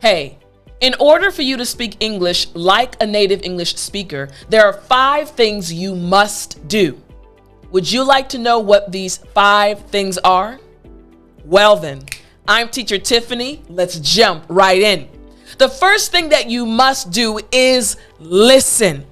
Hey, in order for you to speak English like a native English speaker, there are 5 things you must do. Would you like to know what these 5 things are? Well then, I'm teacher Tiffani. Let's jump right in. The first thing that you must do is listen.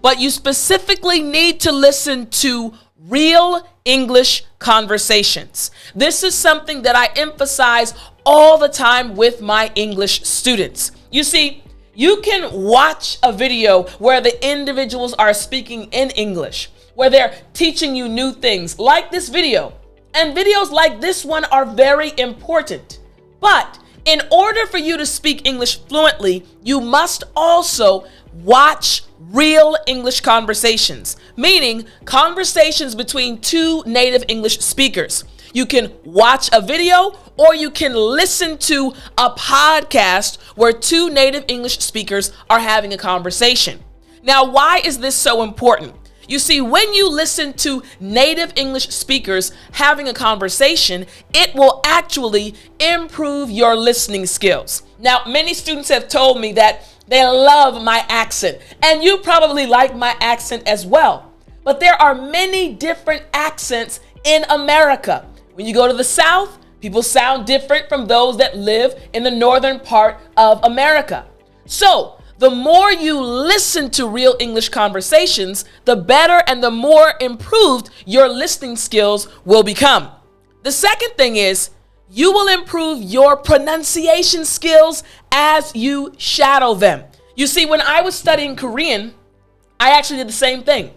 But you specifically need to listen to real English conversations. This is something that I emphasize all the time with my English students. You see, you can watch a video where the individuals are speaking in English, where they're teaching you new things, like this video. And videos like this one are very important. But in order for you to speak English fluently, you must also watch real English conversations, meaning conversations between 2 native English speakers. You can watch a video or you can listen to a podcast where 2 native English speakers are having a conversation. Now, why is this so important? You see, when you listen to native English speakers having a conversation, it will actually improve your listening skills. Now, many students have told me that they love my accent, and you probably like my accent as well. But there are many different accents in America. When you go to the South, people sound different from those that live in the northern part of America. So, the more you listen to real English conversations, the better and the more improved your listening skills will become. The second thing is, you will improve your pronunciation skills as you shadow them. You see, when I was studying Korean, I actually did the same thing.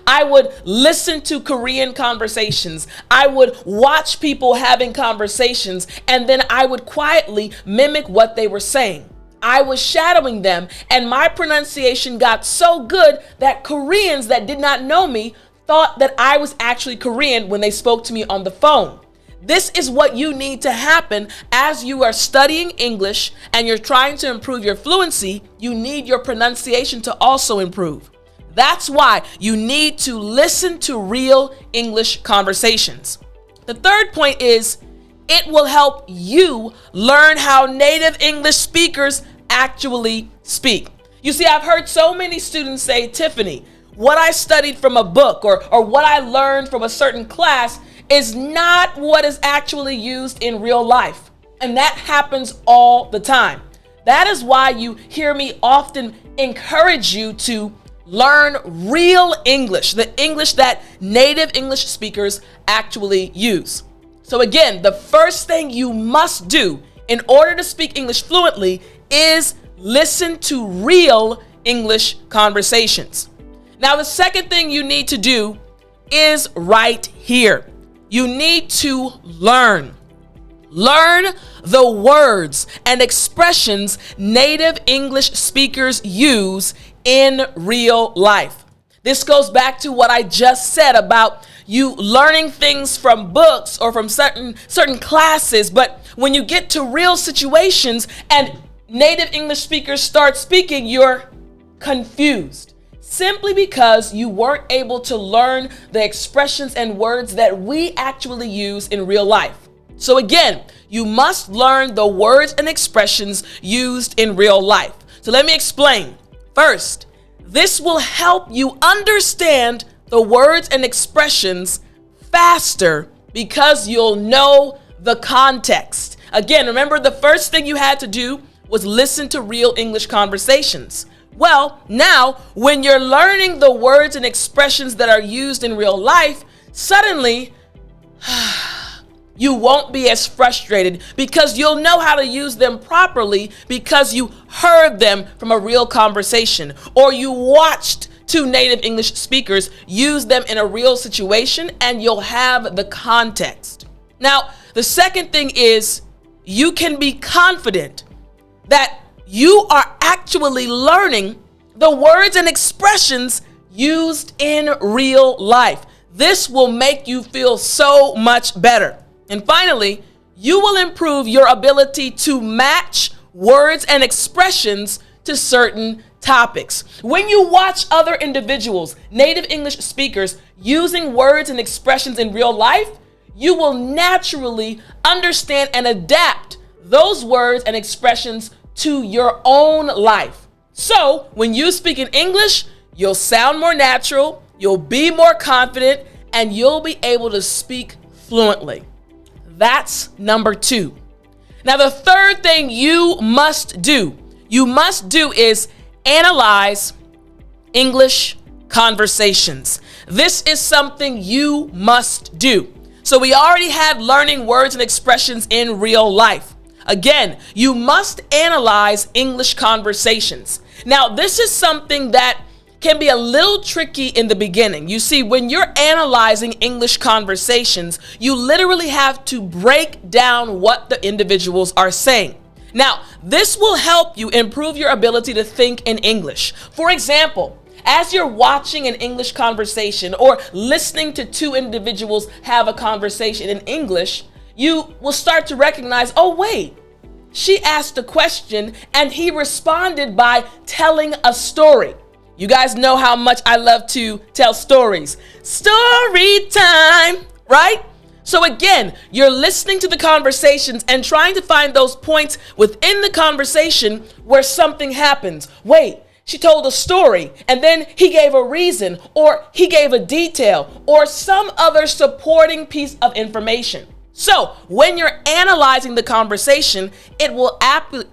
I would listen to Korean conversations. I would watch people having conversations, and then I would quietly mimic what they were saying. I was shadowing them, and my pronunciation got so good that Koreans that did not know me thought that I was actually Korean when they spoke to me on the phone. This is what you need to happen as you are studying English and you're trying to improve your fluency. You need your pronunciation to also improve. That's why you need to listen to real English conversations. The third point is, it will help you learn how native English speakers actually speak. You see, I've heard so many students say, Tiffani, what I studied from a book or what I learned from a certain class is not what is actually used in real life. And that happens all the time. That is why you hear me often encourage you to learn real English, the English that native English speakers actually use. So again, the first thing you must do in order to speak English fluently is listen to real English conversations. Now, the second thing you need to do is right here. You need to learn. Learn the words and expressions native English speakers use in real life. This goes back to what I just said about you learning things from books or from certain classes, but when you get to real situations and native English speakers start speaking, you're confused. Simply because you weren't able to learn the expressions and words that we actually use in real life. So again, you must learn the words and expressions used in real life. So let me explain. First, this will help you understand the words and expressions faster because you'll know the context. Again, remember the first thing you had to do was listen to real English conversations. Well, now when you're learning the words and expressions that are used in real life, suddenly you won't be as frustrated because you'll know how to use them properly because you heard them from a real conversation or you watched 2 native English speakers use them in a real situation, and you'll have the context. Now, the second thing is you can be confident that you are actually learning the words and expressions used in real life. This will make you feel so much better. And finally, you will improve your ability to match words and expressions to certain topics. When you watch other individuals, native English speakers, using words and expressions in real life, you will naturally understand and adapt those words and expressions to your own life. So when you speak in English, you'll sound more natural, you'll be more confident, and you'll be able to speak fluently. That's number 2. Now, the third thing you must do is analyze English conversations. This is something you must do. So we already had learning words and expressions in real life. Again, you must analyze English conversations. Now, this is something that can be a little tricky in the beginning. You see, when you're analyzing English conversations, you literally have to break down what the individuals are saying. Now, this will help you improve your ability to think in English. For example, as you're watching an English conversation or listening to two individuals have a conversation in English, you will start to recognize, oh wait, she asked a question and he responded by telling a story. You guys know how much I love to tell stories. Story time, right? So again, you're listening to the conversations and trying to find those points within the conversation where something happens. Wait, she told a story and then he gave a reason, or he gave a detail, or some other supporting piece of information. So when you're analyzing the conversation, it will actually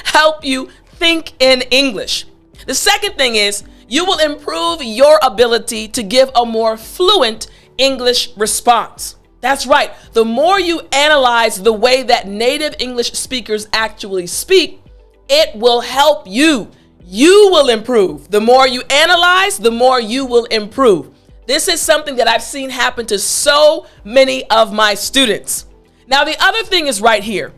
help you think in English. The second thing is you will improve your ability to give a more fluent English response. That's right. The more you analyze the way that native English speakers actually speak, it will help you. You will improve. The more you analyze, the more you will improve. This is something that I've seen happen to so many of my students. Now, the other thing is right here.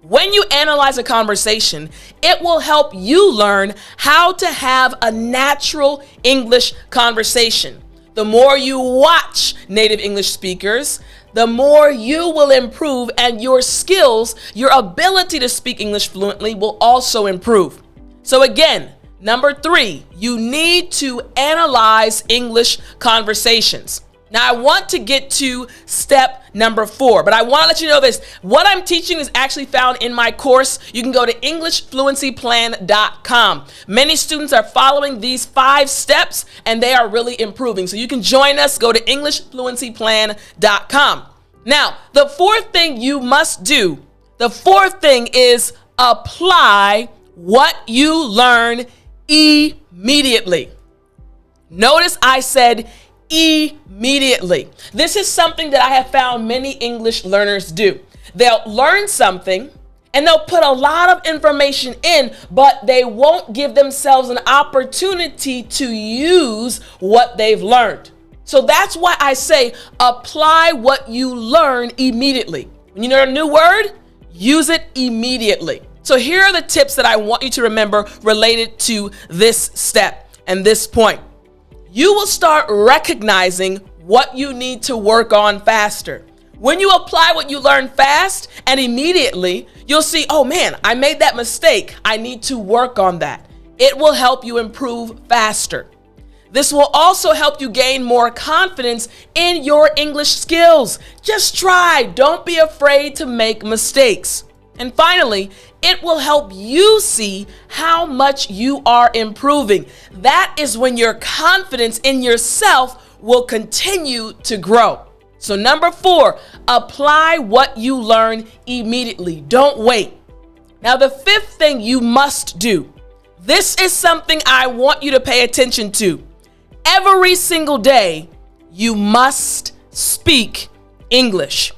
When you analyze a conversation, it will help you learn how to have a natural English conversation. The more you watch native English speakers, the more you will improve, and your skills, your ability to speak English fluently will also improve. So again, number 3, you need to analyze English conversations. Now, I want to get to step number 4, but I want to let you know this. What I'm teaching is actually found in my course. You can go to EnglishFluencyPlan.com. Many students are following these 5 steps, and they are really improving. So you can join us. Go to EnglishFluencyPlan.com. Now, the fourth thing you must do, the fourth thing is apply what you learn immediately. Notice I said immediately. This is something that I have found many English learners do. They'll learn something and they'll put a lot of information in, but they won't give themselves an opportunity to use what they've learned. So that's why I say apply what you learn immediately. When you learn a new word, use it immediately. So here are the tips that I want you to remember related to this step and this point. You will start recognizing what you need to work on faster. When you apply what you learn fast and immediately, you'll see, oh man, I made that mistake. I need to work on that. It will help you improve faster. This will also help you gain more confidence in your English skills. Just try. Don't be afraid to make mistakes. And finally, it will help you see how much you are improving. That is when your confidence in yourself will continue to grow. So number 4, apply what you learn immediately. Don't wait. Now, the 5th thing you must do, this is something I want you to pay attention to. Every single day, you must speak English.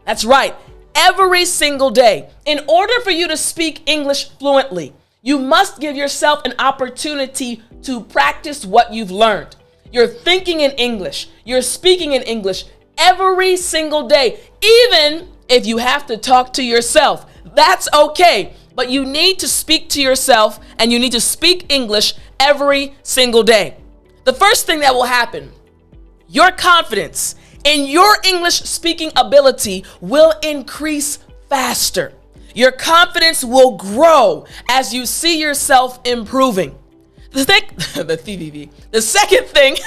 That's right. Every single day. In order for you to speak English fluently, you must give yourself an opportunity to practice what you've learned. You're thinking in English. You're speaking in English every single day, even if you have to talk to yourself. That's okay, but you need to speak to yourself and you need to speak English every single day. The first thing that will happen, your confidence in your English speaking ability will increase faster. Your confidence will grow as you see yourself improving. The second thing,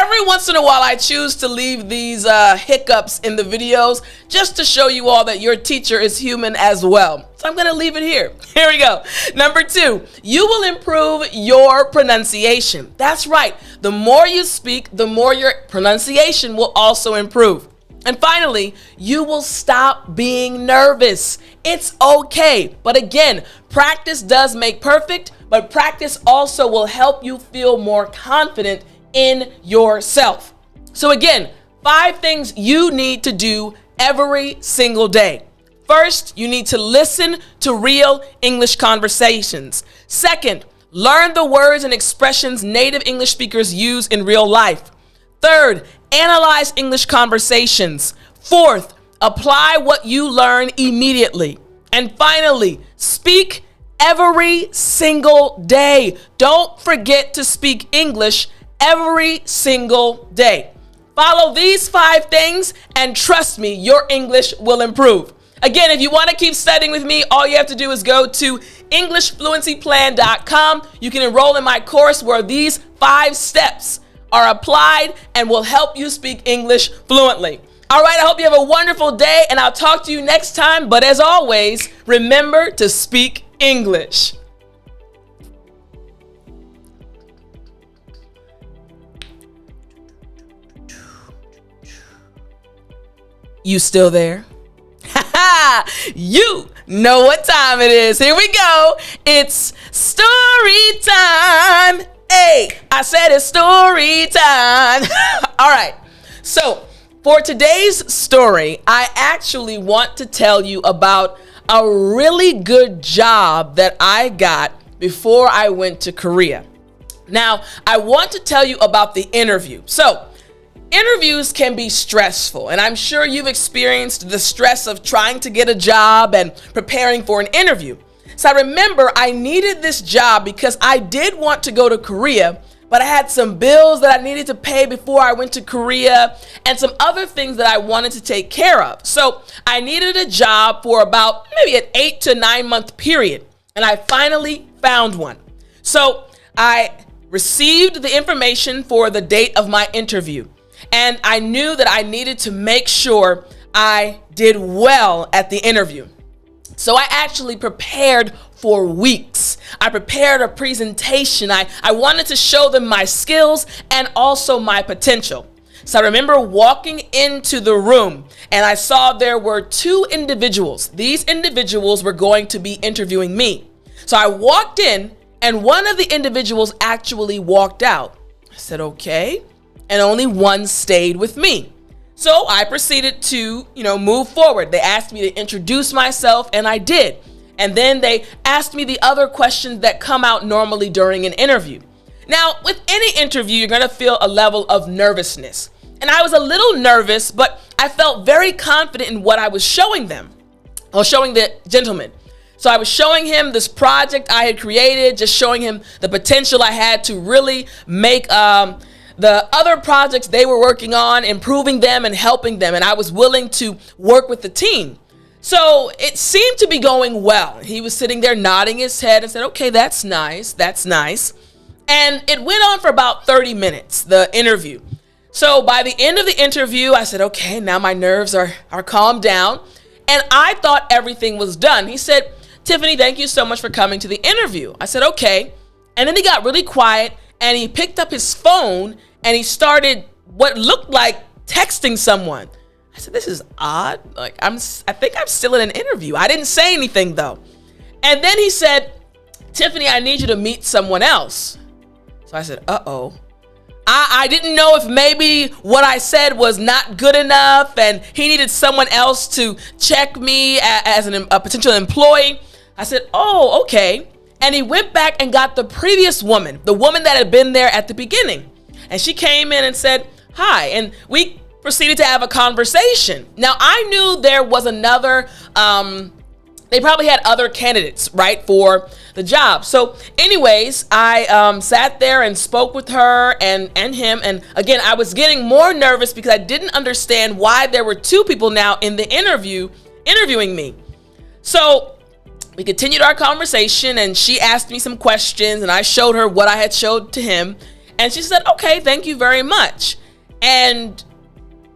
every once in a while I choose to leave these hiccups in the videos just to show you all that your teacher is human as well. So I'm going to leave it here. Here we go. Number 2, you will improve your pronunciation. That's right. The more you speak, the more your pronunciation will also improve. And finally, you will stop being nervous. It's okay. But again, practice does make perfect, but practice also will help you feel more confident in yourself. So again, 5 things you need to do every single day. First, you need to listen to real English conversations. Second, learn the words and expressions native English speakers use in real life. Third, analyze English conversations. Fourth, apply what you learn immediately. And finally, speak every single day. Don't forget to speak English every single day. Follow these 5 things and trust me, your English will improve. Again, if you want to keep studying with me, all you have to do is go to EnglishFluencyPlan.com. You can enroll in my course where these 5 steps are applied and will help you speak English fluently. All right, I hope you have a wonderful day and I'll talk to you next time. But as always, remember to speak English. You still there? You know what time it is. Here we go. It's story time. Hey, I said it's story time. All right. So for today's story, I actually want to tell you about a really good job that I got before I went to Korea. Now, I want to tell you about the interview. So interviews can be stressful, and I'm sure you've experienced the stress of trying to get a job and preparing for an interview. So I remember I needed this job because I did want to go to Korea, but I had some bills that I needed to pay before I went to Korea and some other things that I wanted to take care of. So I needed a job for about maybe an 8 to 9 month period, and I finally found one. So I received the information for the date of my interview. And I knew that I needed to make sure I did well at the interview. So I actually prepared for weeks. I prepared a presentation. I wanted to show them my skills and also my potential. So I remember walking into the room and I saw there were 2 individuals. These individuals were going to be interviewing me. So I walked in and one of the individuals actually walked out. I said, okay. And only one stayed with me. So I proceeded to, move forward. They asked me to introduce myself and I did. And then they asked me the other questions that come out normally during an interview. Now, with any interview, you're going to feel a level of nervousness. And I was a little nervous, but I felt very confident in what I was showing them. I was showing the gentleman. So I was showing him this project I had created, just showing him the potential I had to really make the other projects they were working on, improving them and helping them. And I was willing to work with the team. So it seemed to be going well. He was sitting there nodding his head and said, okay, that's nice. That's nice. And it went on for about 30 minutes, the interview. So by the end of the interview, I said, okay, now my nerves are calmed down. And I thought everything was done. He said, Tiffani, thank you so much for coming to the interview. I said, okay. And then he got really quiet and he picked up his phone and he started what looked like texting someone. I said, this is odd. I think I'm still in an interview. I didn't say anything though. And then he said, Tiffani, I need you to meet someone else. So I said, uh-oh. I didn't know if maybe what I said was not good enough and he needed someone else to check me as a potential employee. I said, oh, okay. And he went back and got the previous woman, the woman that had been there at the beginning. And she came in and said, hi. And we proceeded to have a conversation. Now, I knew there was another, they probably had other candidates, right, for the job. So anyways, I sat there and spoke with her and him. And again, I was getting more nervous because I didn't understand why there were 2 people now in the interviewing me. So we continued our conversation and she asked me some questions and I showed her what I had showed to him. And she said, okay, thank you very much. And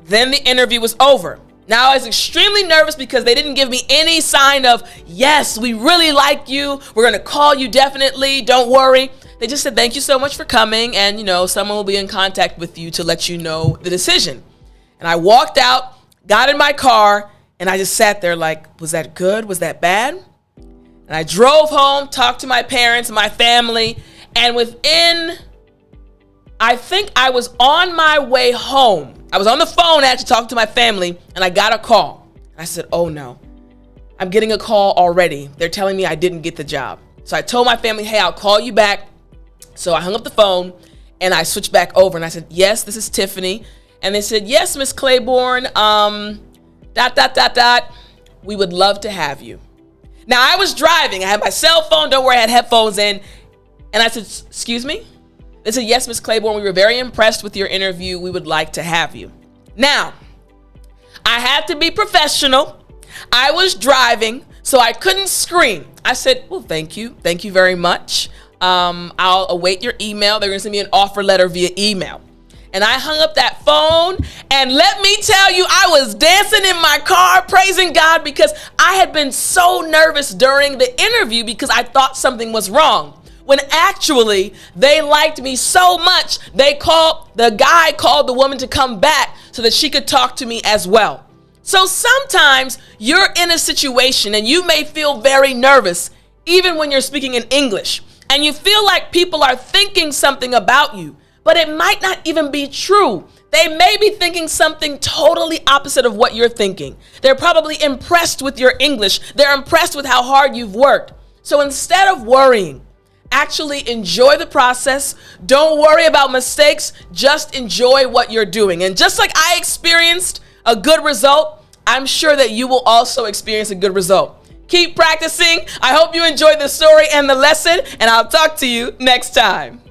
then the interview was over. Now I was extremely nervous because they didn't give me any sign of, yes, we really like you. We're going to call you definitely. Don't worry. They just said, thank you so much for coming. And, someone will be in contact with you to let you know the decision. And I walked out, got in my car, and I just sat there like, was that good? Was that bad? And I drove home, talked to my parents, my family. And I think I was on my way home. I was on the phone actually talking to my family, and I got a call. I said, oh no, I'm getting a call already. They're telling me I didn't get the job. So I told my family, hey, I'll call you back. So I hung up the phone and I switched back over and I said, yes, this is Tiffani. And they said, yes, Miss Claiborne, we would love to have you. Now I was driving. I had my cell phone. Don't worry, I had headphones in. And I said, excuse me? They said, yes, Miss Claiborne, we were very impressed with your interview. We would like to have you. Now, I had to be professional. I was driving, so I couldn't scream. I said, well, thank you. Thank you very much. I'll await your email. They're going to send me an offer letter via email. And I hung up that phone, and let me tell you, I was dancing in my car, praising God, because I had been so nervous during the interview because I thought something was wrong. When actually they liked me so much, the guy called the woman to come back so that she could talk to me as well. So sometimes you're in a situation and you may feel very nervous, even when you're speaking in English, and you feel like people are thinking something about you, but it might not even be true. They may be thinking something totally opposite of what you're thinking. They're probably impressed with your English. They're impressed with how hard you've worked. So instead of worrying, actually enjoy the process. Don't worry about mistakes. Just enjoy what you're doing. And just like I experienced a good result, I'm sure that you will also experience a good result. Keep practicing. I hope you enjoyed the story and the lesson, and I'll talk to you next time.